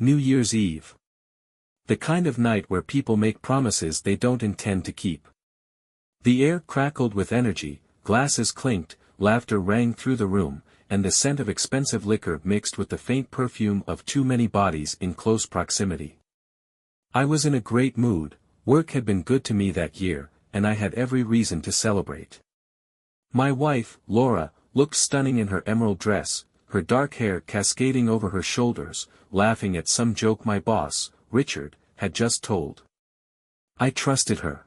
New Year's Eve. The kind of night where people make promises they don't intend to keep. The air crackled with energy, glasses clinked, laughter rang through the room, and the scent of expensive liquor mixed with the faint perfume of too many bodies in close proximity. I was in a great mood, work had been good to me that year, and I had every reason to celebrate. My wife, Laura, looked stunning in her emerald dress, her dark hair cascading over her shoulders, laughing at some joke my boss, Richard, had just told. I trusted her.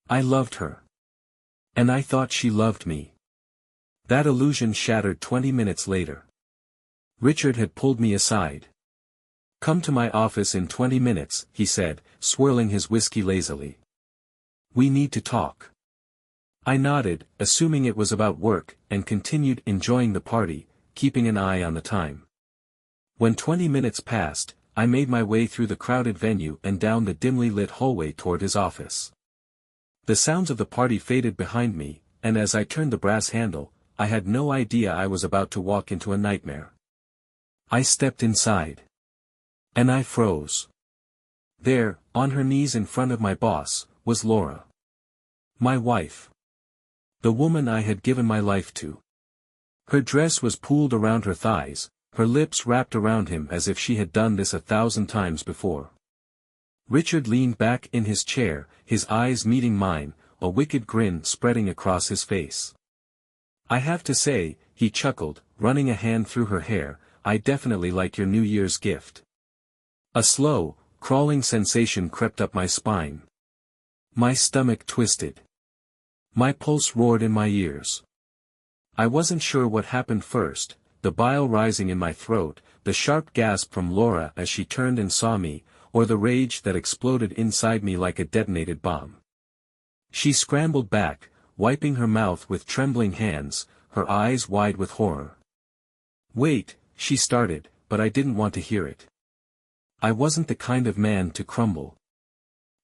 I loved her. And I thought she loved me. That illusion shattered 20 minutes later. Richard had pulled me aside. "Come to my office in 20 minutes, he said, swirling his whiskey lazily. "We need to talk." I nodded, assuming it was about work, and continued enjoying the party, keeping an eye on the time. When 20 minutes passed, I made my way through the crowded venue and down the dimly lit hallway toward his office. The sounds of the party faded behind me, and as I turned the brass handle, I had no idea I was about to walk into a nightmare. I stepped inside. And I froze. There, on her knees in front of my boss, was Laura. My wife. The woman I had given my life to. Her dress was pooled around her thighs, her lips wrapped around him as if she had done this 1,000 times before. Richard leaned back in his chair, his eyes meeting mine, a wicked grin spreading across his face. "I have to say," he chuckled, running a hand through her hair, "I definitely like your New Year's gift." A slow, crawling sensation crept up my spine. My stomach twisted. My pulse roared in my ears. I wasn't sure what happened first, the bile rising in my throat, the sharp gasp from Laura as she turned and saw me, or the rage that exploded inside me like a detonated bomb. She scrambled back, wiping her mouth with trembling hands, her eyes wide with horror. "Wait," she started, but I didn't want to hear it. I wasn't the kind of man to crumble.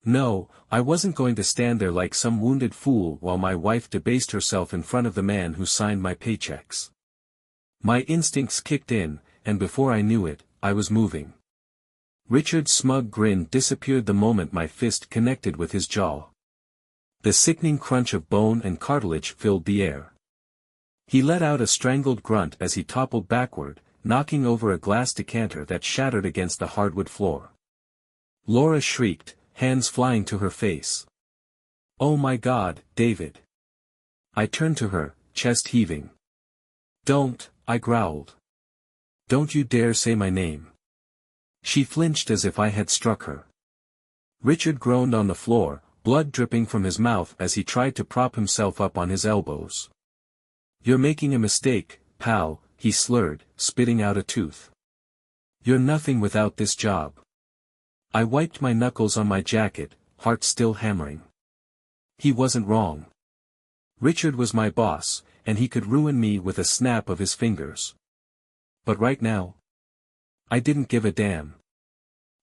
No, I wasn't going to stand there like some wounded fool while my wife debased herself in front of the man who signed my paychecks. My instincts kicked in, and before I knew it, I was moving. Richard's smug grin disappeared the moment my fist connected with his jaw. The sickening crunch of bone and cartilage filled the air. He let out a strangled grunt as he toppled backward, knocking over a glass decanter that shattered against the hardwood floor. Laura shrieked, hands flying to her face. "Oh my God, David!" I turned to her, chest heaving. "Don't," I growled. "Don't you dare say my name." She flinched as if I had struck her. Richard groaned on the floor, blood dripping from his mouth as he tried to prop himself up on his elbows. "You're making a mistake, pal," he slurred, spitting out a tooth. "You're nothing without this job." I wiped my knuckles on my jacket, heart still hammering. He wasn't wrong. Richard was my boss, and he could ruin me with a snap of his fingers. But right now, I didn't give a damn.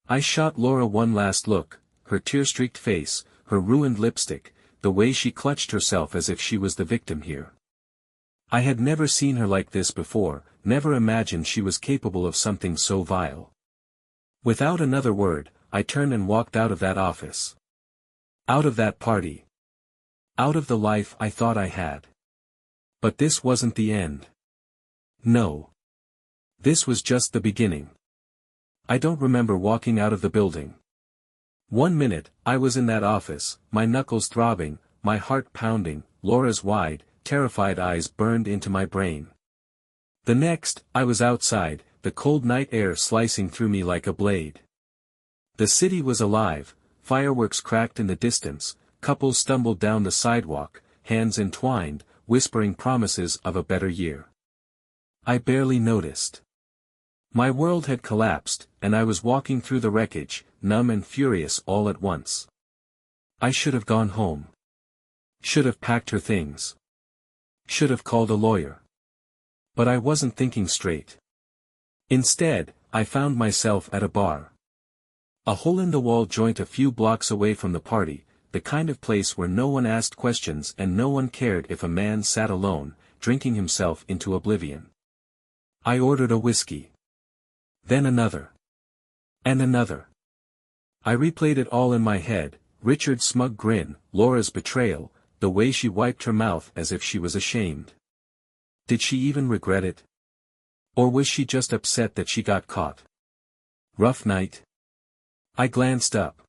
I shot Laura one last look, her tear-streaked face, her ruined lipstick, the way she clutched herself as if she was the victim here. I had never seen her like this before, never imagined she was capable of something so vile. Without another word, I turned and walked out of that office. Out of that party. Out of the life I thought I had. But this wasn't the end. No. This was just the beginning. I don't remember walking out of the building. 1 minute, I was in that office, my knuckles throbbing, my heart pounding, Laura's wide, terrified eyes burned into my brain. The next, I was outside, the cold night air slicing through me like a blade. The city was alive, fireworks cracked in the distance, couples stumbled down the sidewalk, hands entwined, whispering promises of a better year. I barely noticed. My world had collapsed, and I was walking through the wreckage, numb and furious all at once. I should have gone home. Should have packed her things. Should have called a lawyer. But I wasn't thinking straight. Instead, I found myself at a bar. A hole-in-the-wall joint a few blocks away from the party, the kind of place where no one asked questions and no one cared if a man sat alone, drinking himself into oblivion. I ordered a whiskey. Then another. And another. I replayed it all in my head, Richard's smug grin, Laura's betrayal, the way she wiped her mouth as if she was ashamed. Did she even regret it? Or was she just upset that she got caught? Rough night? I glanced up.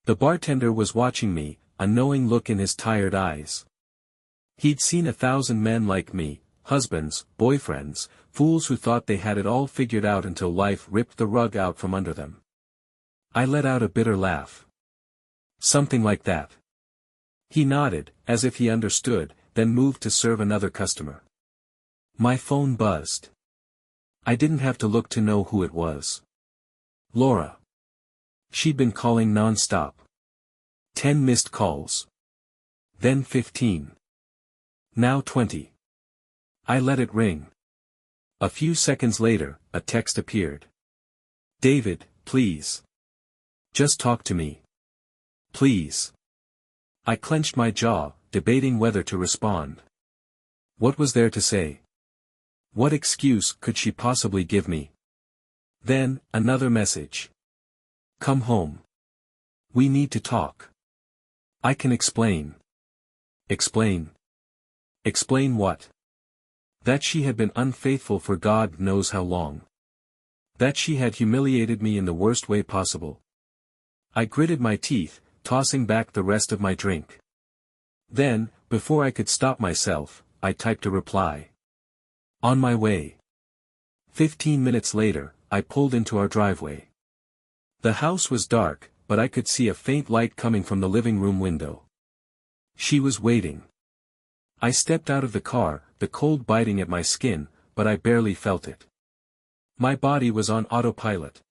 The bartender was watching me, a knowing look in his tired eyes. He'd seen 1,000 men like me, husbands, boyfriends, fools who thought they had it all figured out until life ripped the rug out from under them. I let out a bitter laugh. Something like that. He nodded, as if he understood, then moved to serve another customer. My phone buzzed. I didn't have to look to know who it was. Laura. She'd been calling non-stop. 10 missed calls. Then 15. Now 20. I let it ring. A few seconds later, a text appeared. David, please. Just talk to me. Please. I clenched my jaw, debating whether to respond. What was there to say? What excuse could she possibly give me? Then, another message. Come home. We need to talk. I can explain. Explain. Explain what? That she had been unfaithful for God knows how long. That she had humiliated me in the worst way possible. I gritted my teeth, tossing back the rest of my drink. Then, before I could stop myself, I typed a reply. On my way. 15 minutes later, I pulled into our driveway. The house was dark, but I could see a faint light coming from the living room window. She was waiting. I stepped out of the car, the cold biting at my skin, but I barely felt it. My body was on autopilot.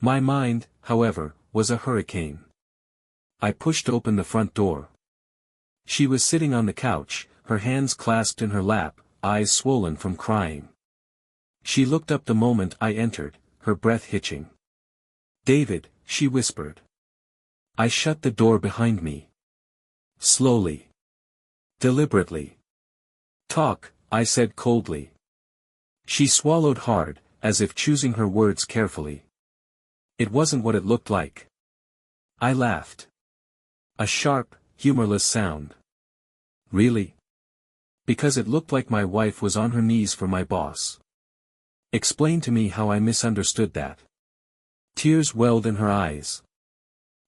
My mind, however, was a hurricane. I pushed open the front door. She was sitting on the couch, her hands clasped in her lap, eyes swollen from crying. She looked up the moment I entered, her breath hitching. David, she whispered. I shut the door behind me. Slowly. Deliberately. Talk, I said coldly. She swallowed hard, as if choosing her words carefully. It wasn't what it looked like. I laughed. A sharp, humorless sound. Really? Because it looked like my wife was on her knees for my boss. Explain to me how I misunderstood that. Tears welled in her eyes.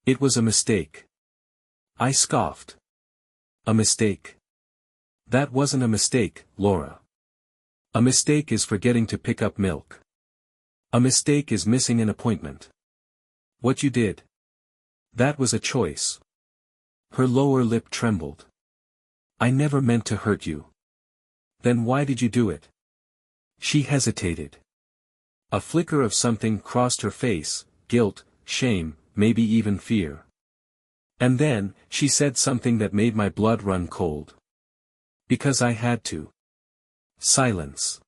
It was a mistake. I scoffed. A mistake. That wasn't a mistake, Laura. A mistake is forgetting to pick up milk. A mistake is missing an appointment. What you did. That was a choice. Her lower lip trembled. I never meant to hurt you. Then why did you do it? She hesitated. A flicker of something crossed her face, guilt, shame, maybe even fear. And then, she said something that made my blood run cold. Because I had to. Silence.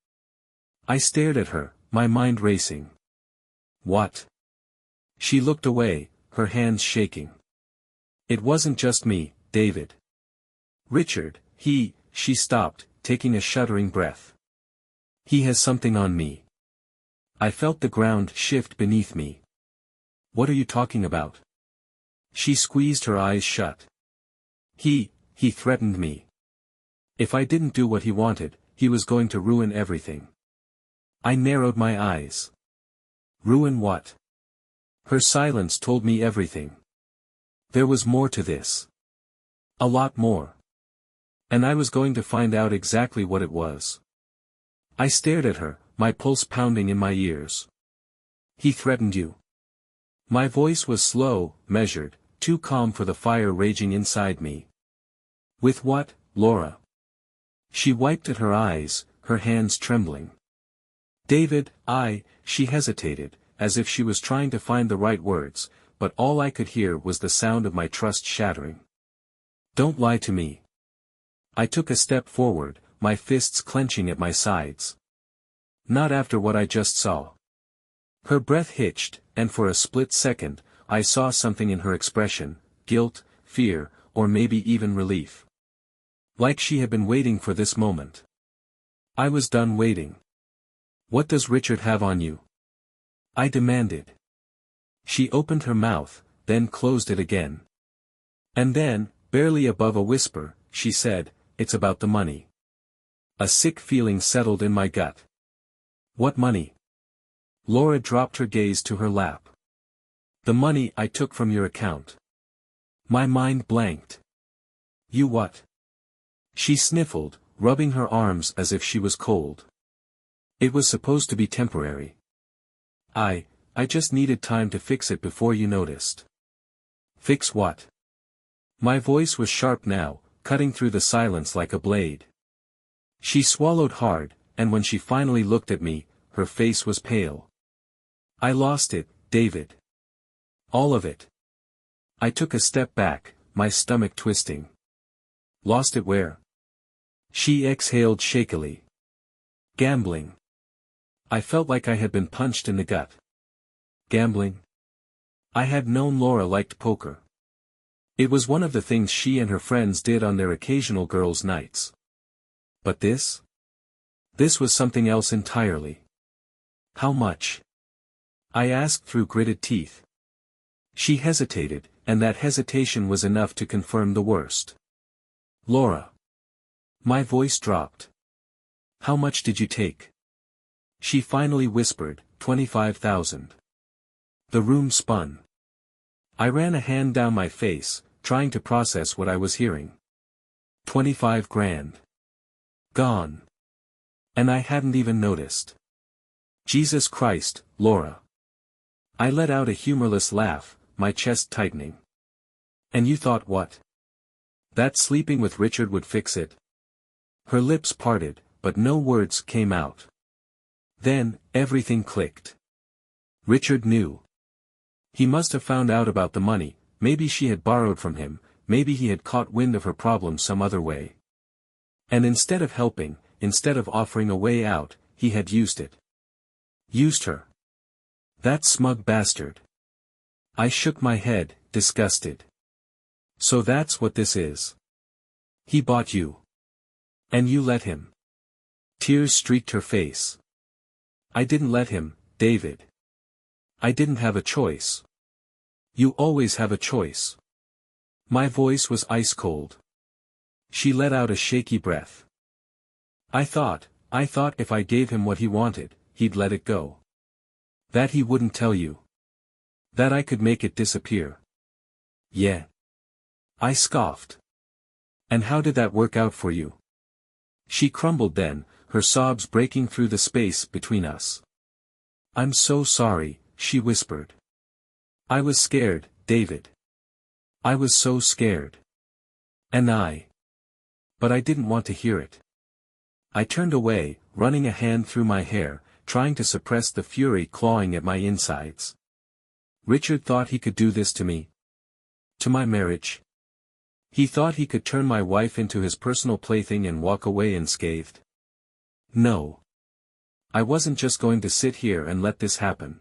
I stared at her, my mind racing. What? She looked away, her hands shaking. It wasn't just me, David. Richard, she stopped, taking a shuddering breath. He has something on me. I felt the ground shift beneath me. What are you talking about? She squeezed her eyes shut. He threatened me. If I didn't do what he wanted, he was going to ruin everything. I narrowed my eyes. Ruin what? Her silence told me everything. There was more to this. A lot more. And I was going to find out exactly what it was. I stared at her, my pulse pounding in my ears. He threatened you. My voice was slow, measured, too calm for the fire raging inside me. With what, Laura? She wiped at her eyes, her hands trembling. David, she hesitated, as if she was trying to find the right words, but all I could hear was the sound of my trust shattering. Don't lie to me. I took a step forward, my fists clenching at my sides. Not after what I just saw. Her breath hitched, and for a split second, I saw something in her expression, guilt, fear, or maybe even relief. Like she had been waiting for this moment. I was done waiting. What does Richard have on you? I demanded. She opened her mouth, then closed it again. And then, barely above a whisper, she said, "It's about the money." A sick feeling settled in my gut. "What money?" Laura dropped her gaze to her lap. "The money I took from your account." My mind blanked. "You what?" She sniffled, rubbing her arms as if she was cold. "It was supposed to be temporary. I just needed time to fix it before you noticed." "Fix what?" My voice was sharp now, cutting through the silence like a blade. She swallowed hard, and when she finally looked at me, her face was pale. "I lost it, David. All of it." I took a step back, my stomach twisting. "Lost it where?" She exhaled shakily. "Gambling." I felt like I had been punched in the gut. Gambling? I had known Laura liked poker. It was one of the things she and her friends did on their occasional girls' nights. But this? This was something else entirely. "How much?" I asked through gritted teeth. She hesitated, and that hesitation was enough to confirm the worst. "Laura." My voice dropped. "How much did you take?" She finally whispered, 25,000. The room spun. I ran a hand down my face, trying to process what I was hearing. 25 grand. Gone. And I hadn't even noticed. Jesus Christ, Laura. I let out a humorless laugh, my chest tightening. "And you thought what? That sleeping with Richard would fix it?" Her lips parted, but no words came out. Then, everything clicked. Richard knew. He must have found out about the money, maybe she had borrowed from him, maybe he had caught wind of her problem some other way. And instead of helping, instead of offering a way out, he had used it. Used her. That smug bastard. I shook my head, disgusted. "So that's what this is. He bought you. And you let him." Tears streaked her face. "I didn't let him, David. I didn't have a choice." "You always have a choice." My voice was ice cold. She let out a shaky breath. I thought if I gave him what he wanted, he'd let it go. That he wouldn't tell you. That I could make it disappear." "Yeah." I scoffed. "And how did that work out for you?" She crumbled then, her sobs breaking through the space between us. "I'm so sorry," she whispered. "I was scared, David. I was so scared. But I didn't want to hear it." I turned away, running a hand through my hair, trying to suppress the fury clawing at my insides. Richard thought he could do this to me. To my marriage. He thought he could turn my wife into his personal plaything and walk away unscathed. No. I wasn't just going to sit here and let this happen.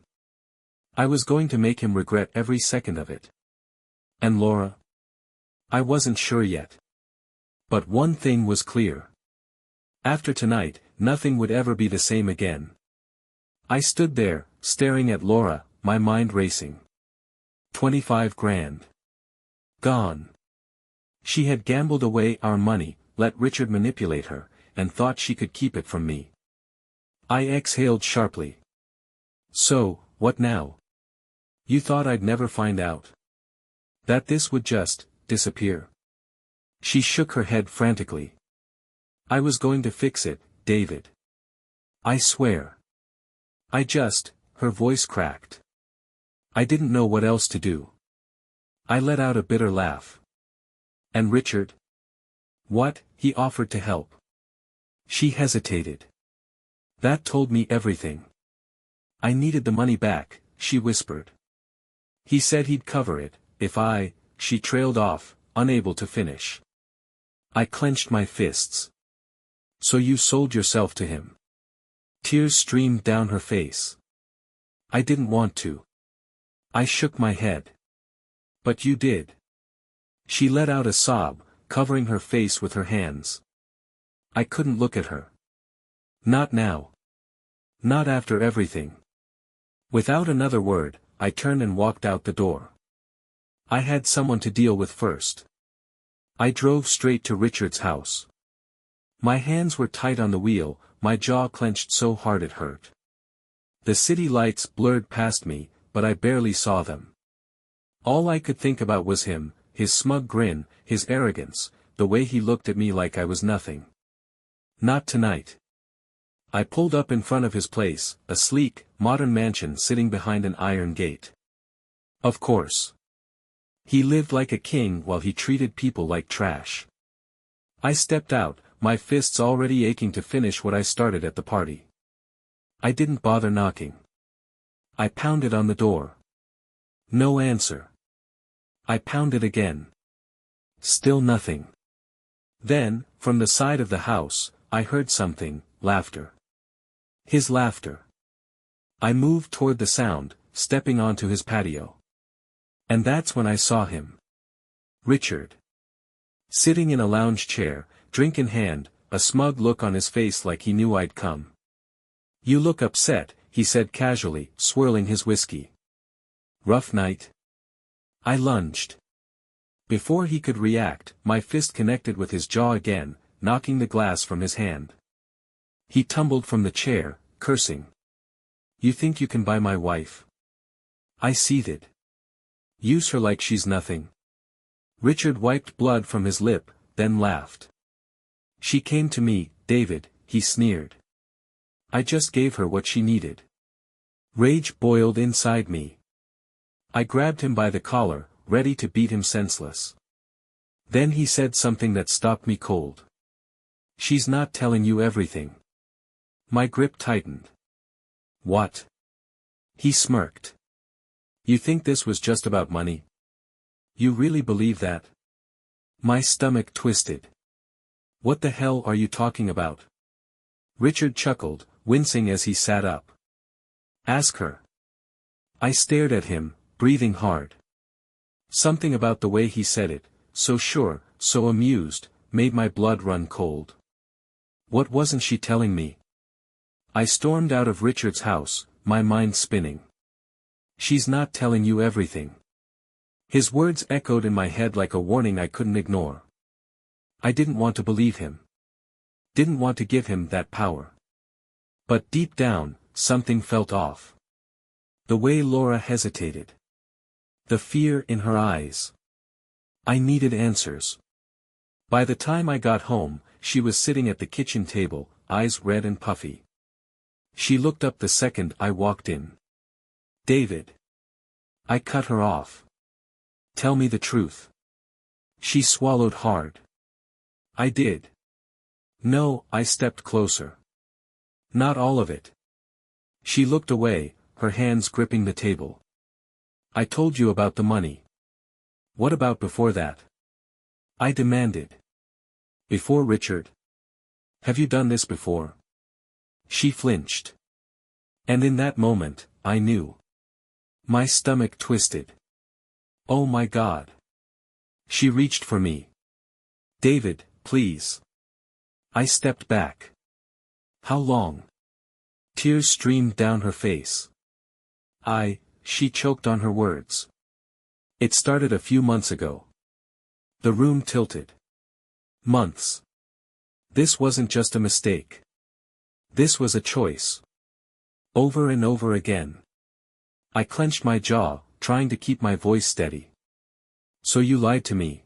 I was going to make him regret every second of it. And Laura? I wasn't sure yet. But one thing was clear. After tonight, nothing would ever be the same again. I stood there, staring at Laura, my mind racing. 25 grand. Gone. She had gambled away our money, let Richard manipulate her, and thought she could keep it from me. I exhaled sharply. "So, what now? You thought I'd never find out? That this would just disappear?" She shook her head frantically. "I was going to fix it, David. I swear. Her voice cracked. I didn't know what else to do." I let out a bitter laugh. "And Richard? What?" "He offered to help." She hesitated. "That told me everything. I needed the money back," she whispered. "He said he'd cover it, if I..." She trailed off, unable to finish. I clenched my fists. "So you sold yourself to him?" Tears streamed down her face. "I didn't want to." I shook my head. "But you did." She let out a sob, covering her face with her hands. I couldn't look at her. Not now. Not after everything. Without another word, I turned and walked out the door. I had someone to deal with first. I drove straight to Richard's house. My hands were tight on the wheel, my jaw clenched so hard it hurt. The city lights blurred past me, but I barely saw them. All I could think about was him, his smug grin, his arrogance, the way he looked at me like I was nothing. Not tonight. I pulled up in front of his place, a sleek, modern mansion sitting behind an iron gate. Of course. He lived like a king while he treated people like trash. I stepped out, my fists already aching to finish what I started at the party. I didn't bother knocking. I pounded on the door. No answer. I pounded again. Still nothing. Then, from the side of the house, I heard something, laughter. His laughter. I moved toward the sound, stepping onto his patio. And that's when I saw him. Richard. Sitting in a lounge chair, drink in hand, a smug look on his face like he knew I'd come. "You look upset," he said casually, swirling his whiskey. "Rough night?" I lunged. Before he could react, my fist connected with his jaw again, knocking the glass from his hand. He tumbled from the chair, cursing. "You think you can buy my wife?" I seethed. "Use her like she's nothing." Richard wiped blood from his lip, then laughed. "She came to me, David," he sneered. "I just gave her what she needed." Rage boiled inside me. I grabbed him by the collar, ready to beat him senseless. Then he said something that stopped me cold. "She's not telling you everything." My grip tightened. "What?" He smirked. "You think this was just about money? You really believe that?" My stomach twisted. "What the hell are you talking about?" Richard chuckled, wincing as he sat up. "Ask her." I stared at him, breathing hard. Something about the way he said it, so sure, so amused, made my blood run cold. What wasn't she telling me? I stormed out of Richard's house, my mind spinning. "She's not telling you everything." His words echoed in my head like a warning I couldn't ignore. I didn't want to believe him. Didn't want to give him that power. But deep down, something felt off. The way Laura hesitated. The fear in her eyes. I needed answers. By the time I got home, she was sitting at the kitchen table, eyes red and puffy. She looked up the second I walked in. "David." I cut her off. "Tell me the truth." She swallowed hard. "I did." "No," I stepped closer. "Not all of it." She looked away, her hands gripping the table. "I told you about the money. What about before that?" I demanded. "Before Richard? Have you done this before?" She flinched. And in that moment, I knew. My stomach twisted. Oh my God. She reached for me. "David, please." I stepped back. "How long?" Tears streamed down her face. She choked on her words. "It started a few months ago." The room tilted. Months. This wasn't just a mistake. This was a choice. Over and over again. I clenched my jaw, trying to keep my voice steady. "So you lied to me.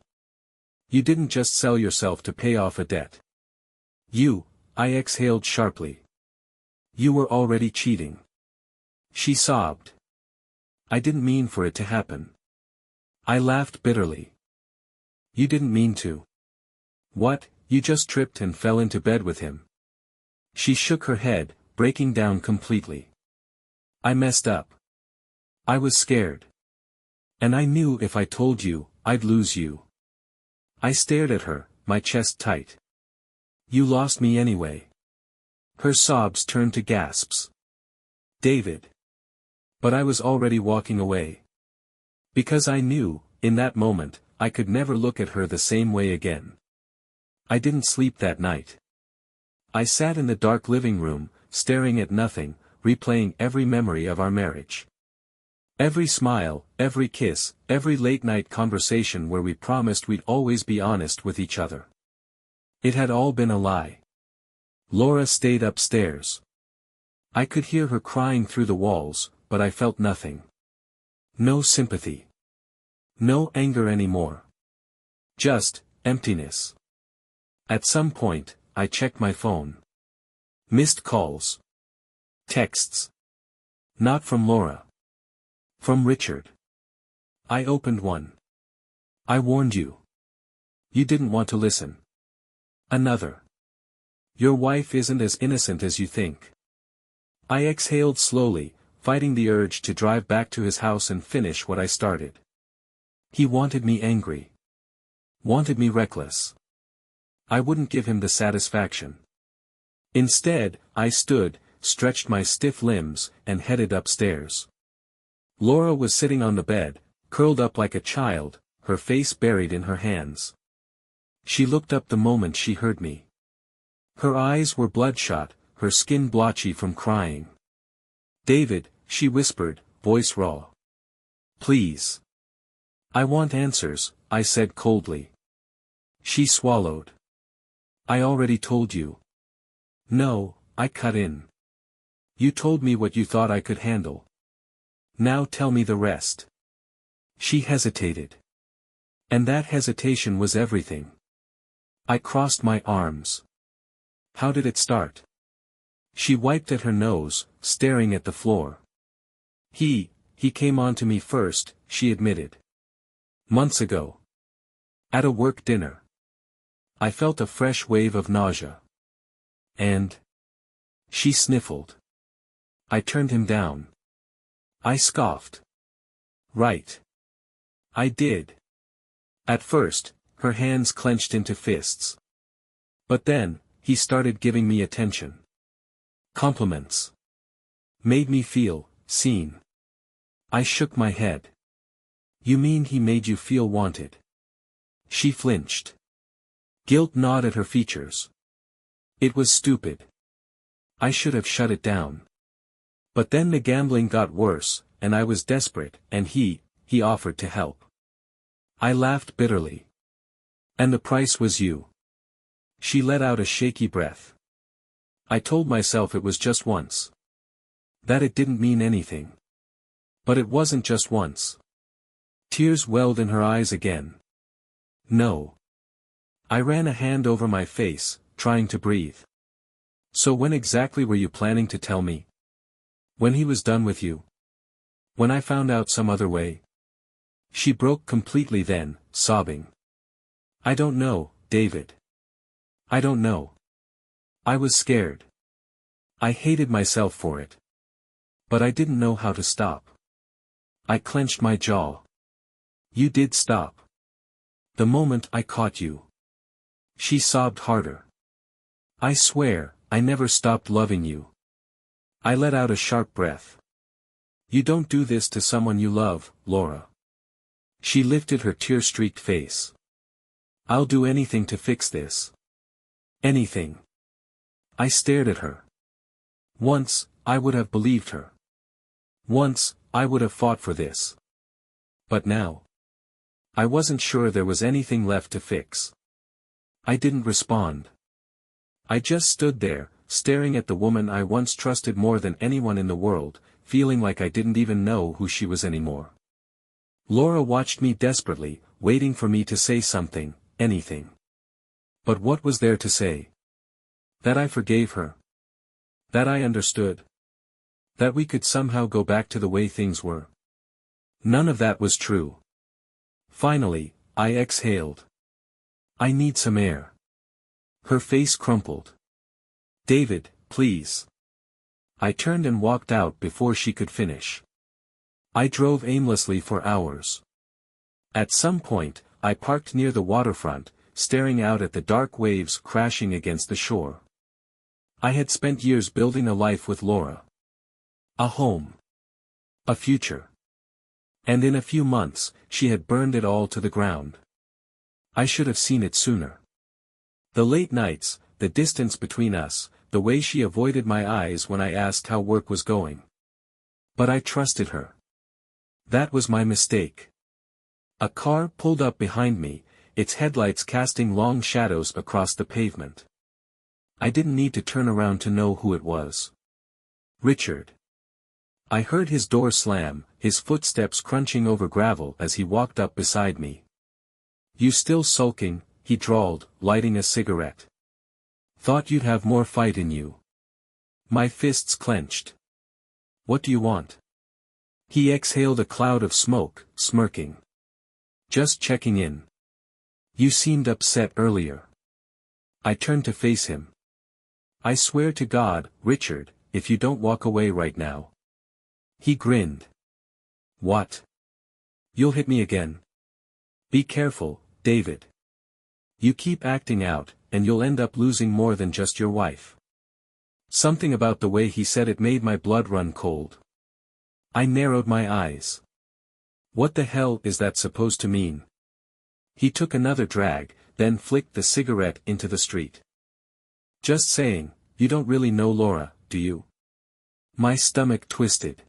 You didn't just sell yourself to pay off a debt. I exhaled sharply. You were already cheating." She sobbed. "I didn't mean for it to happen." I laughed bitterly. "You didn't mean to." "What, you just tripped and fell into bed with him." She shook her head, breaking down completely. "I messed up. I was scared. And I knew if I told you, I'd lose you." I stared at her, my chest tight. "You lost me anyway." Her sobs turned to gasps. "David." But I was already walking away. Because I knew, in that moment, I could never look at her the same way again. I didn't sleep that night. I sat in the dark living room, staring at nothing, replaying every memory of our marriage. Every smile, every kiss, every late-night conversation where we promised we'd always be honest with each other. It had all been a lie. Laura stayed upstairs. I could hear her crying through the walls, but I felt nothing. No sympathy. No anger anymore. Just emptiness. At some point, I checked my phone. Missed calls. Texts. Not from Laura. From Richard. I opened one. I warned you. You didn't want to listen. Another. Your wife isn't as innocent as you think. I exhaled slowly, fighting the urge to drive back to his house and finish what I started. He wanted me angry. Wanted me reckless. I wouldn't give him the satisfaction. Instead, I stood, stretched my stiff limbs, and headed upstairs. Laura was sitting on the bed, curled up like a child, her face buried in her hands. She looked up the moment she heard me. Her eyes were bloodshot, her skin blotchy from crying. "David," she whispered, voice raw. "Please. I want answers," I said coldly. She swallowed. "I already told you." "No," I cut in. "You told me what you thought I could handle. Now tell me the rest." She hesitated. And that hesitation was everything. I crossed my arms. "How did it start?" She wiped at her nose, staring at the floor. He came on to me first," she admitted. "Months ago. At a work dinner. I felt a fresh wave of nausea. And..." She sniffled. I turned him down. I scoffed. "Right. I did." At first, her hands clenched into fists. But then, he started giving me attention. Compliments. Made me feel seen. I shook my head. "You mean he made you feel wanted?" She flinched. Guilt gnawed at her features. It was stupid. I should have shut it down. But then the gambling got worse, and I was desperate, and he offered to help. I laughed bitterly. "And the price was you." She let out a shaky breath. I told myself it was just once. That it didn't mean anything. But it wasn't just once. Tears welled in her eyes again. "No." I ran a hand over my face, trying to breathe. "So when exactly were you planning to tell me? When he was done with you? When I found out some other way?" She broke completely then, sobbing. "I don't know, David. I don't know. I was scared. I hated myself for it. But I didn't know how to stop." I clenched my jaw. "You did stop. The moment I caught you." She sobbed harder. "I swear, I never stopped loving you." I let out a sharp breath. "You don't do this to someone you love, Laura." She lifted her tear-streaked face. "I'll do anything to fix this. Anything." I stared at her. Once, I would have believed her. Once, I would have fought for this. But now, I wasn't sure there was anything left to fix. I didn't respond. I just stood there, staring at the woman I once trusted more than anyone in the world, feeling like I didn't even know who she was anymore. Laura watched me desperately, waiting for me to say something, anything. But what was there to say? That I forgave her. That I understood. That we could somehow go back to the way things were. None of that was true. Finally, I exhaled. "I need some air." Her face crumpled. "David, please." I turned and walked out before she could finish. I drove aimlessly for hours. At some point, I parked near the waterfront, staring out at the dark waves crashing against the shore. I had spent years building a life with Laura. A home. A future. And in a few months, she had burned it all to the ground. I should have seen it sooner. The late nights, the distance between us, the way she avoided my eyes when I asked how work was going. But I trusted her. That was my mistake. A car pulled up behind me, its headlights casting long shadows across the pavement. I didn't need to turn around to know who it was. Richard. I heard his door slam, his footsteps crunching over gravel as he walked up beside me. "You still sulking?" he drawled, lighting a cigarette. "Thought you'd have more fight in you." My fists clenched. "What do you want?" He exhaled a cloud of smoke, smirking. "Just checking in. You seemed upset earlier." I turned to face him. "I swear to God, Richard, if you don't walk away right now." He grinned. "What? You'll hit me again? Be careful, David. You keep acting out, and you'll end up losing more than just your wife." Something about the way he said it made my blood run cold. I narrowed my eyes. What the hell is that supposed to mean? He took another drag, then flicked the cigarette into the street. "Just saying, you don't really know Laura, do you?" My stomach twisted.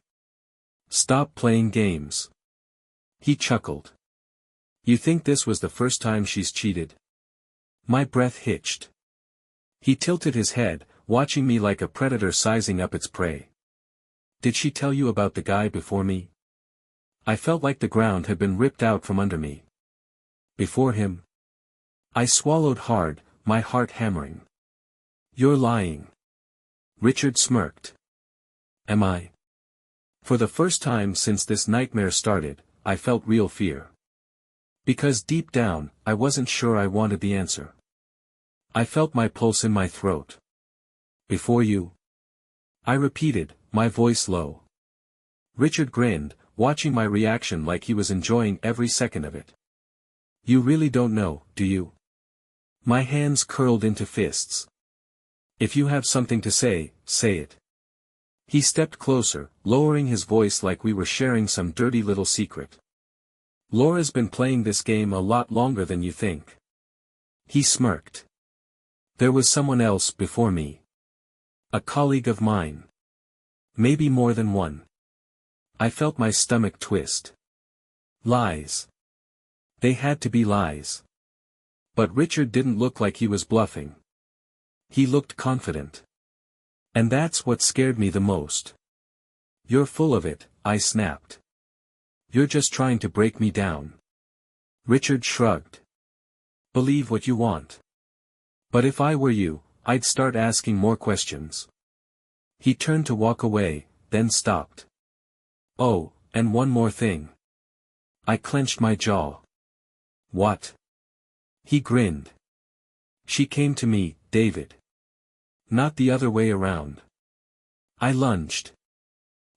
"Stop playing games." He chuckled. "You think this was the first time she's cheated?" My breath hitched. He tilted his head, watching me like a predator sizing up its prey. "Did she tell you about the guy before me?" I felt like the ground had been ripped out from under me. "Before him?" I swallowed hard, my heart hammering. "You're lying." Richard smirked. "Am I?" For the first time since this nightmare started, I felt real fear. Because deep down, I wasn't sure I wanted the answer. I felt my pulse in my throat. "Before you?" I repeated, my voice low. Richard grinned, watching my reaction like he was enjoying every second of it. "You really don't know, do you?" My hands curled into fists. "If you have something to say, say it." He stepped closer, lowering his voice like we were sharing some dirty little secret. "Laura's been playing this game a lot longer than you think." He smirked. "There was someone else before me. A colleague of mine. Maybe more than one." I felt my stomach twist. Lies. They had to be lies. But Richard didn't look like he was bluffing. He looked confident. And that's what scared me the most. "You're full of it," I snapped. "You're just trying to break me down." Richard shrugged. "Believe what you want. But if I were you, I'd start asking more questions." He turned to walk away, then stopped. "Oh, and one more thing." I clenched my jaw. "What?" He grinned. "She came to me, David. Not the other way around." I lunged.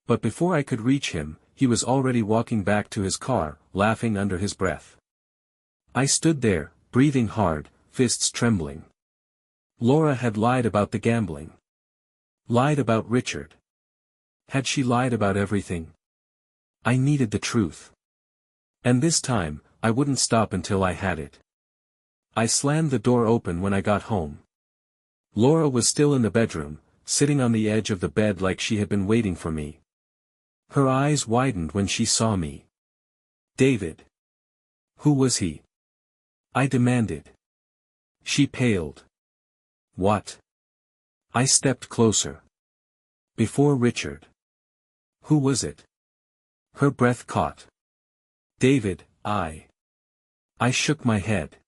But before I could reach him, he was already walking back to his car, laughing under his breath. I stood there, breathing hard, fists trembling. Laura had lied about the gambling. Lied about Richard. Had she lied about everything? I needed the truth. And this time, I wouldn't stop until I had it. I slammed the door open when I got home. Laura was still in the bedroom, sitting on the edge of the bed like she had been waiting for me. Her eyes widened when she saw me. "David. Who was he?" I demanded. She paled. "What?" I stepped closer. "Before Richard. Who was it?" Her breath caught. "David, I shook my head.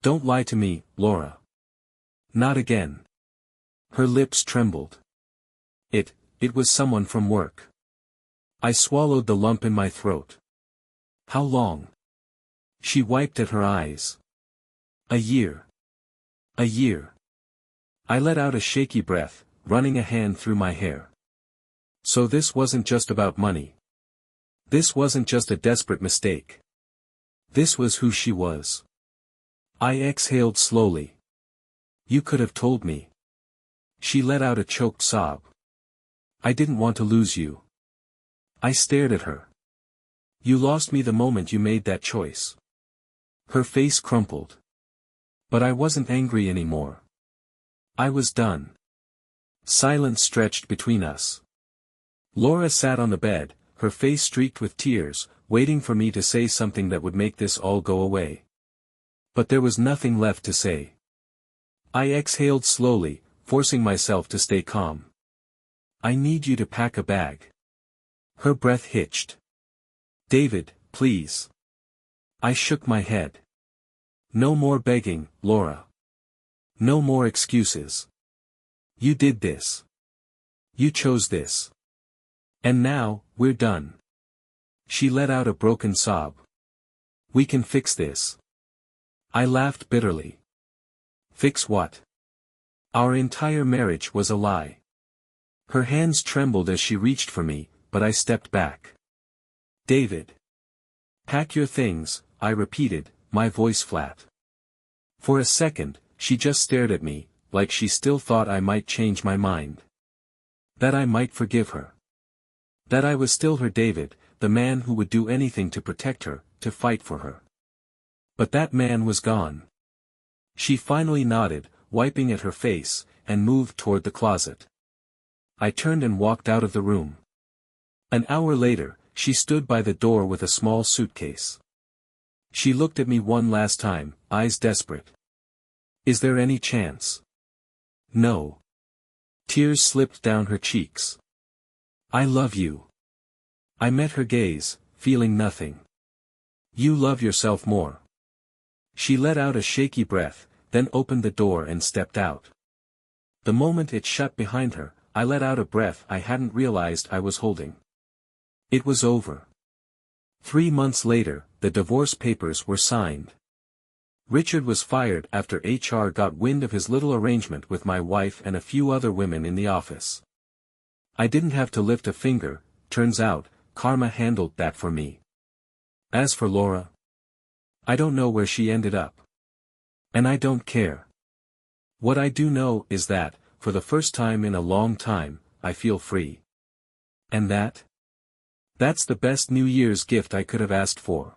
"Don't lie to me, Laura." "Not again." Her lips trembled. It was someone from work." I swallowed the lump in my throat. "How long?" She wiped at her eyes. "A year. A year." I let out a shaky breath, running a hand through my hair. So this wasn't just about money. This wasn't just a desperate mistake. This was who she was. I exhaled slowly. "You could have told me." She let out a choked sob. "I didn't want to lose you." I stared at her. "You lost me the moment you made that choice." Her face crumpled. But I wasn't angry anymore. I was done. Silence stretched between us. Laura sat on the bed, her face streaked with tears, waiting for me to say something that would make this all go away. But there was nothing left to say. I exhaled slowly, forcing myself to stay calm. "I need you to pack a bag." Her breath hitched. "David, please." I shook my head. "No more begging, Laura. No more excuses. You did this. You chose this. And now, we're done." She let out a broken sob. "We can fix this." I laughed bitterly. "Fix what?" Our entire marriage was a lie. Her hands trembled as she reached for me, but I stepped back. "David. Pack your things," I repeated, my voice flat. For a second, she just stared at me, like she still thought I might change my mind. That I might forgive her. That I was still her David, the man who would do anything to protect her, to fight for her. But that man was gone. She finally nodded, wiping at her face, and moved toward the closet. I turned and walked out of the room. An hour later, she stood by the door with a small suitcase. She looked at me one last time, eyes desperate. "Is there any chance?" "No." Tears slipped down her cheeks. "I love you." I met her gaze, feeling nothing. "You love yourself more." She let out a shaky breath, then opened the door and stepped out. The moment it shut behind her, I let out a breath I hadn't realized I was holding. It was over. 3 months later, the divorce papers were signed. Richard was fired after HR got wind of his little arrangement with my wife and a few other women in the office. I didn't have to lift a finger, turns out, karma handled that for me. As for Laura, I don't know where she ended up. And I don't care. What I do know is that, for the first time in a long time, I feel free. And that's the best New Year's gift I could have asked for.